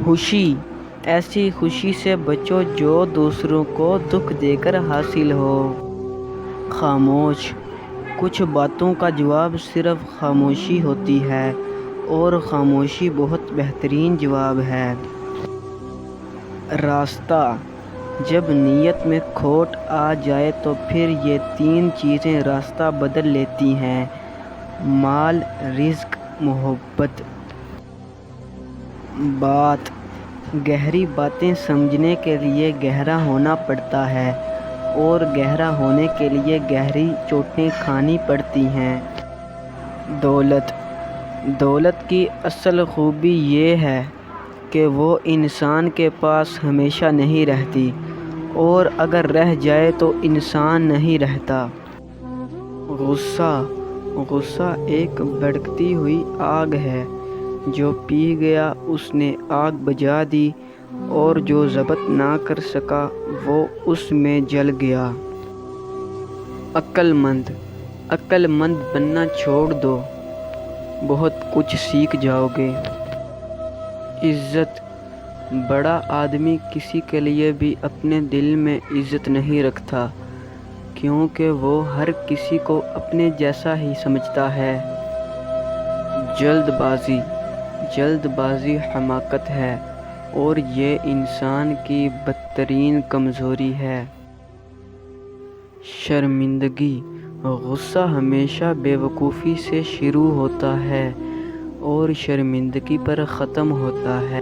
خوشی، ایسی خوشی سے بچو جو دوسروں کو دکھ دے کر حاصل ہو۔ خاموش، کچھ باتوں کا جواب صرف خاموشی ہوتی ہے، اور خاموشی بہت بہترین جواب ہے۔ راستہ، جب نیت میں کھوٹ آ جائے تو پھر یہ تین چیزیں راستہ بدل لیتی ہیں: مال، رزق، محبت۔ بات، گہری باتیں سمجھنے کے لیے گہرا ہونا پڑتا ہے، اور گہرا ہونے کے لیے گہری چوٹیں کھانی پڑتی ہیں۔ دولت، دولت کی اصل خوبی یہ ہے کہ وہ انسان کے پاس ہمیشہ نہیں رہتی، اور اگر رہ جائے تو انسان نہیں رہتا۔ غصہ، غصہ ایک بھڑکتی ہوئی آگ ہے، جو پی گیا اس نے آگ بجھا دی، اور جو ضبط نہ کر سکا وہ اس میں جل گیا۔ عقل مند، عقل مند بننا چھوڑ دو، بہت کچھ سیکھ جاؤ گے۔ عزت، بڑا آدمی کسی کے لیے بھی اپنے دل میں عزت نہیں رکھتا، کیونکہ وہ ہر کسی کو اپنے جیسا ہی سمجھتا ہے۔ جلد بازی، جلد بازی حماقت ہے، اور یہ انسان کی بدترین کمزوری ہے۔ شرمندگی، غصہ ہمیشہ بے وقوفی سے شروع ہوتا ہے اور شرمندگی پر ختم ہوتا ہے۔